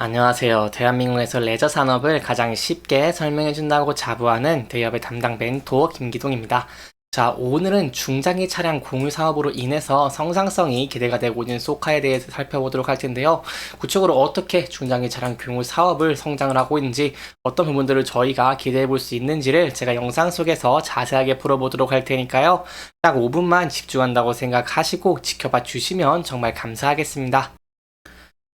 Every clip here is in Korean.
안녕하세요. 대한민국에서 레저 산업을 가장 쉽게 설명해준다고 자부하는 대기업의 담당 멘토 김기동입니다. 자, 오늘은 중장기 차량 공유 사업으로 인해서 성장성이 기대가 되고 있는 소카에 대해서 살펴보도록 할 텐데요. 구체적으로 어떻게 중장기 차량 공유 사업을 성장을 하고 있는지, 어떤 부분들을 저희가 기대해 볼 수 있는지를 제가 영상 속에서 자세하게 풀어보도록 할 테니까요. 딱 5분만 집중한다고 생각하시고 지켜봐 주시면 정말 감사하겠습니다.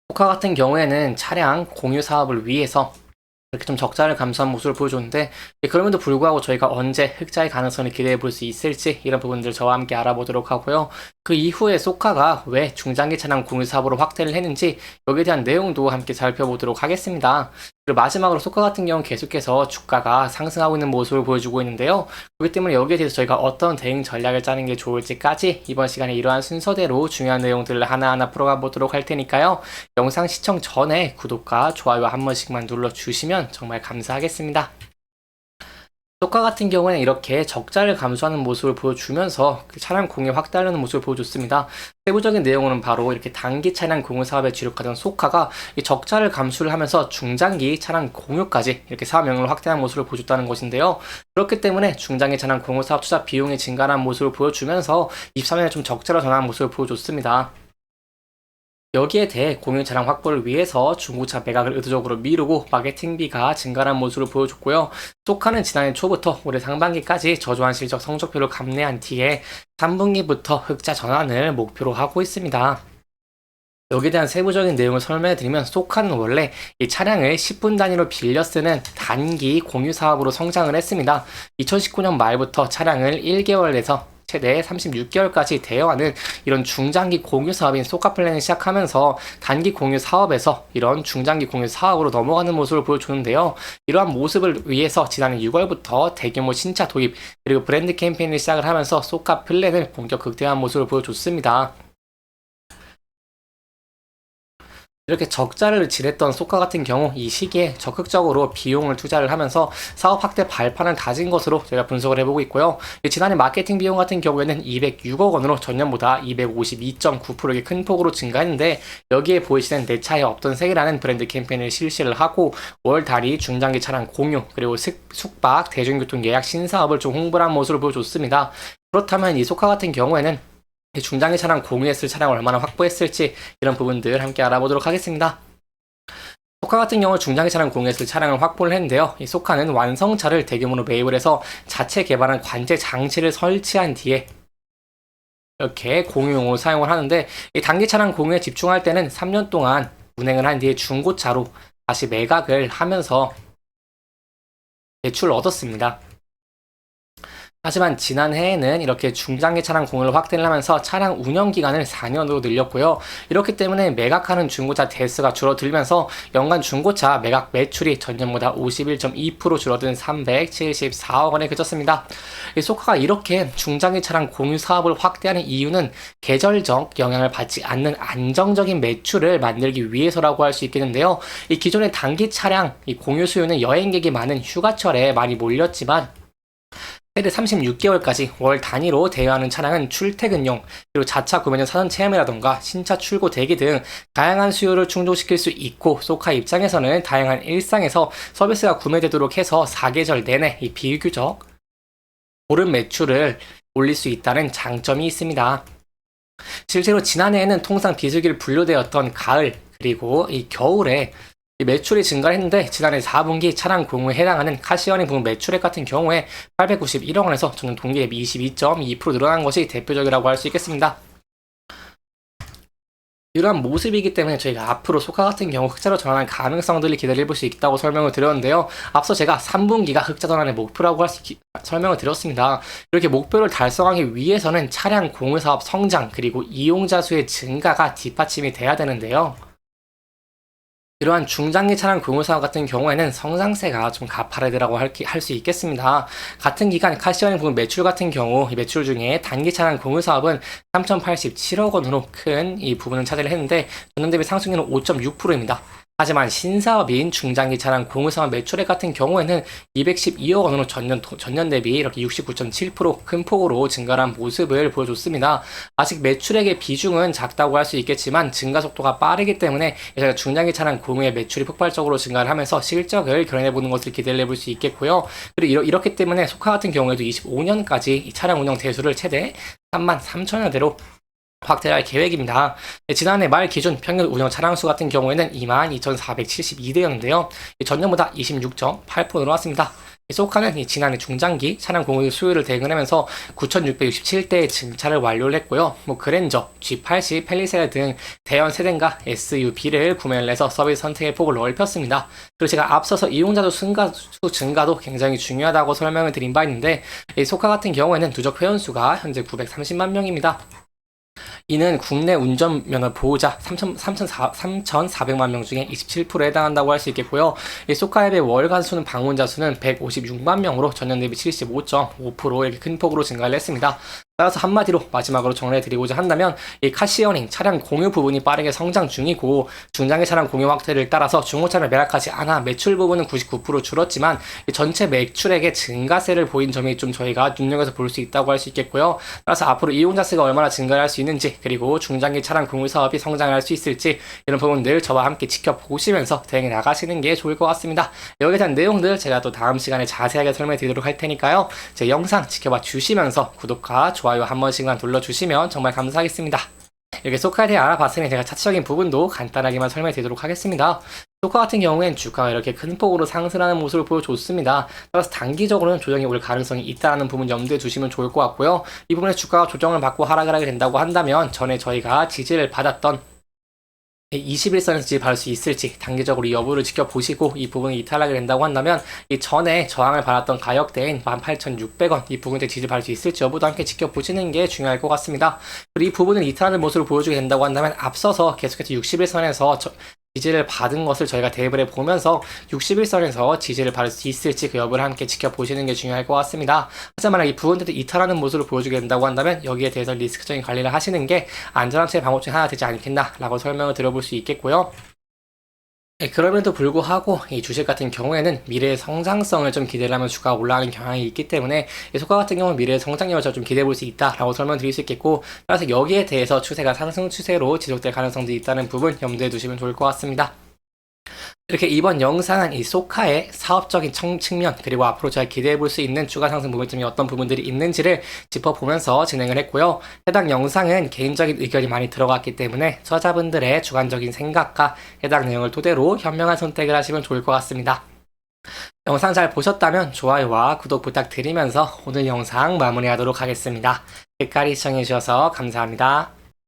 포카 같은 경우에는 차량 공유 사업을 위해서 이렇게 좀 적자를 감수한 모습을 보여줬는데, 그럼에도 불구하고 저희가 언제 흑자의 가능성을 기대해 볼 수 있을지 이런 부분들 저와 함께 알아보도록 하고요. 그 이후에 소카가 왜 중장기 차량 공유 사업으로 확대를 했는지 여기에 대한 내용도 함께 살펴보도록 하겠습니다. 그리고 마지막으로 소카 같은 경우는 계속해서 주가가 상승하고 있는 모습을 보여주고 있는데요. 그렇기 때문에 여기에 대해서 저희가 어떤 대응 전략을 짜는 게 좋을지까지 이번 시간에 이러한 순서대로 중요한 내용들을 하나하나 풀어가 보도록 할 테니까요. 영상 시청 전에 구독과 좋아요 한 번씩만 눌러주시면 정말 감사하겠습니다. 소카 같은 경우에는 이렇게 적자를 감수하는 모습을 보여주면서 차량 공유 확대하려는 모습을 보여줬습니다. 세부적인 내용은 바로 이렇게 단기 차량 공유 사업에 주력하던 소카가 이 적자를 감수를 하면서 중장기 차량 공유까지 이렇게 사업 영역을 확대하는 모습을 보여줬다는 것인데요. 그렇기 때문에 중장기 차량 공유 사업 투자 비용이 증가하는 모습을 보여주면서 23년에 좀 적자로 전환한 모습을 보여줬습니다. 여기에 대해 공유 차량 확보를 위해서 중고차 매각을 의도적으로 미루고 마케팅비가 증가한 모습을 보여줬고요. 소카는 지난해 초부터 올해 상반기까지 저조한 실적 성적표를 감내한 뒤에 3분기부터 흑자 전환을 목표로 하고 있습니다. 여기에 대한 세부적인 내용을 설명해드리면, 소카는 원래 이 차량을 10분 단위로 빌려 쓰는 단기 공유 사업으로 성장을 했습니다. 2019년 말부터 차량을 1개월에서 최대 36개월까지 대여하는 이런 중장기 공유 사업인 소카플랜을 시작하면서 단기 공유 사업에서 이런 중장기 공유 사업으로 넘어가는 모습을 보여주는데요. 이러한 모습을 위해서 지난해 6월부터 대규모 신차 도입 그리고 브랜드 캠페인을 시작을 하면서 소카플랜을 본격 극대화한 모습을 보여줬습니다. 이렇게 적자를 지냈던 소카 같은 경우 이 시기에 적극적으로 비용을 투자를 하면서 사업 확대 발판을 다진 것으로 제가 분석을 해보고 있고요. 지난해 마케팅 비용 같은 경우에는 206억 원으로 전년보다 252.9%의 큰 폭으로 증가했는데, 여기에 보이시는 내 차에 없던 색이라는 브랜드 캠페인을 실시를 하고 월 단위 중장기 차량 공유 그리고 숙박 대중교통 예약 신사업을 좀 홍보한 모습을 보여줬습니다. 그렇다면 이 소카 같은 경우에는 중장기 차량 공유했을 차량을 얼마나 확보했을지 이런 부분들 함께 알아보도록 하겠습니다. 소카 같은 경우 중장기 차량 공유했을 차량을 확보를 했는데요. 이 소카는 완성차를 대규모로 매입을 해서 자체 개발한 관제 장치를 설치한 뒤에 이렇게 공유용으로 사용을 하는데, 이 단기 차량 공유에 집중할 때는 3년 동안 운행을 한 뒤에 중고차로 다시 매각을 하면서 대출을 얻었습니다. 하지만 지난해에는 이렇게 중장기 차량 공유를 확대를 하면서 차량 운영 기간을 4년으로 늘렸고요. 이렇기 때문에 매각하는 중고차 대수가 줄어들면서 연간 중고차 매각 매출이 전년보다 51.2% 줄어든 374억 원에 그쳤습니다. 소카가 이렇게 중장기 차량 공유 사업을 확대하는 이유는 계절적 영향을 받지 않는 안정적인 매출을 만들기 위해서라고 할 수 있겠는데요. 이 기존의 단기 차량 이 공유 수요는 여행객이 많은 휴가철에 많이 몰렸지만, 최대 36개월까지 월 단위로 대여하는 차량은 출퇴근용, 그리고 자차 구매전 사전 체험이라던가 신차 출고 대기 등 다양한 수요를 충족시킬 수 있고, 소카 입장에서는 다양한 일상에서 서비스가 구매되도록 해서 사계절 내내 이 비교적 오른 매출을 올릴 수 있다는 장점이 있습니다. 실제로 지난해에는 통상 비수기를 분류되었던 가을 그리고 이 겨울에 매출이 증가했는데, 지난해 4분기 차량 공유에 해당하는 카시어닝 부분 매출액 같은 경우에 891억 원에서 전년 동기 대비 22.2% 늘어난 것이 대표적이라고 할 수 있겠습니다. 이러한 모습이기 때문에 저희가 앞으로 소카 같은 경우 흑자로 전환할 가능성들을 기다려볼 수 있다고 설명을 드렸는데요. 앞서 제가 3분기가 흑자 전환의 목표라고 설명을 드렸습니다. 이렇게 목표를 달성하기 위해서는 차량 공유 사업 성장 그리고 이용자 수의 증가가 뒷받침이 돼야 되는데요. 이러한 중장기 차량 공유 사업 같은 경우에는 성장세가 좀 가파르다고 할 수 있겠습니다. 같은 기간 카시어닝 부분 매출 같은 경우 이 매출 중에 단기 차량 공유 사업은 3,087억 원으로 큰 이 부분을 차지를 했는데, 전년 대비 상승률은 5.6%입니다. 하지만 신사업인 중장기 차량 공유사업 매출액 같은 경우에는 212억 원으로 전년 대비 이렇게 69.7%큰 폭으로 증가한 모습을 보여줬습니다. 아직 매출액의 비중은 작다고 할 수 있겠지만 증가 속도가 빠르기 때문에 저희가 중장기 차량 공유의 매출이 폭발적으로 증가를 하면서 실적을 견인해보는 것을 기대를 해볼 수 있겠고요. 그리고 이렇기 때문에 소카 같은 경우에도 25년까지 이 차량 운영 대수를 최대 33,000여대로 확대할 계획입니다. 지난해 말 기준 평균 운영 차량수 같은 경우에는 22,472대였는데요. 전년보다 26.8% 늘어났습니다. 소카는 지난해 중장기 차량 공유 수요를 대응하면서 9,667대의 증차를 완료를 했고요. 그랜저, G80, 펠리세드 등 대형 세단과 SUV를 구매를 해서 서비스 선택의 폭을 넓혔습니다. 그리고 제가 앞서서 이용자 수 증가도 굉장히 중요하다고 설명을 드린 바 있는데, 소카 같은 경우에는 누적 회원수가 현재 930만 명입니다. 이는 국내 운전면허 보호자 3,400만 명 중에 27%에 해당한다고 할 수 있겠고요. 이 소카앱의 월간 수는 방문자 수는 156만 명으로 전년 대비 75.5% 이렇게 큰 폭으로 증가를 했습니다. 따라서 한마디로 마지막으로 정리해드리고자 한다면 이 카시어링 차량 공유 부분이 빠르게 성장 중이고 중장기 차량 공유 확대를 따라서 중고차를 매락하지 않아 매출 부분은 99% 줄었지만 전체 매출액의 증가세를 보인 점이 좀 저희가 눈여겨서 볼 수 있다고 할 수 있겠고요. 따라서 앞으로 이용자 수가 얼마나 증가할 수 있는지 그리고 중장기 차량 공유 사업이 성장할 수 있을지 이런 부분들 저와 함께 지켜보시면서 대응해 나가시는 게 좋을 것 같습니다. 여기에 대한 내용들 제가 또 다음 시간에 자세하게 설명해 드리도록 할 테니까요. 제 영상 지켜봐 주시면서 구독과 좋아요 한 번씩만 눌러주시면 정말 감사하겠습니다. 이렇게 소카에 대해 알아봤으니 제가 차트적인 부분도 간단하게만 설명해 드리도록 하겠습니다. 소카 같은 경우엔 주가가 이렇게 큰 폭으로 상승하는 모습을 보여줬습니다. 따라서 단기적으로는 조정이 올 가능성이 있다는 부분 염두에 두시면 좋을 것 같고요. 이 부분에 주가가 조정을 받고 하락을 하게 된다고 한다면 전에 저희가 지지를 받았던 21선에서 지지받을 수 있을지 단기적으로 이 여부를 지켜보시고 이 부분이 이탈하게 된다고 한다면 이 전에 저항을 받았던 가격대인 18,600원 이 부분에 지지받을 수 있을지 여부도 함께 지켜보시는 게 중요할 것 같습니다. 그리고 이 부분을 이탈하는 모습을 보여주게 된다고 한다면 앞서서 계속해서 61선에서 지지를 받은 것을 저희가 대입을 해보면서 61선에서 지지를 받을 수 있을지 그 여부를 함께 지켜보시는 게 중요할 것 같습니다. 하지만 만약 이 부분들도 이탈하는 모습을 보여주게 된다고 한다면 여기에 대해서 리스크적인 관리를 하시는 게 안전한 채 방법 중 하나 되지 않겠나 라고 설명을 드려볼 수 있겠고요. 그럼에도 불구하고 이 주식 같은 경우에는 미래의 성장성을 좀 기대를 하면 주가가 올라가는 경향이 있기 때문에 이 소가 같은 경우는 미래의 성장력을 좀 기대해 볼 수 있다라고 설명드릴 수 있겠고 따라서 여기에 대해서 추세가 상승 추세로 지속될 가능성도 있다는 부분 염두에 두시면 좋을 것 같습니다. 이렇게 이번 영상은 이 소카의 사업적인 측면 그리고 앞으로 잘 기대해 볼 수 있는 주가 상승 모멘텀이 어떤 부분들이 있는지를 짚어보면서 진행을 했고요. 해당 영상은 개인적인 의견이 많이 들어갔기 때문에 저자분들의 주관적인 생각과 해당 내용을 토대로 현명한 선택을 하시면 좋을 것 같습니다. 영상 잘 보셨다면 좋아요와 구독 부탁드리면서 오늘 영상 마무리하도록 하겠습니다. 끝까지 시청해주셔서 감사합니다.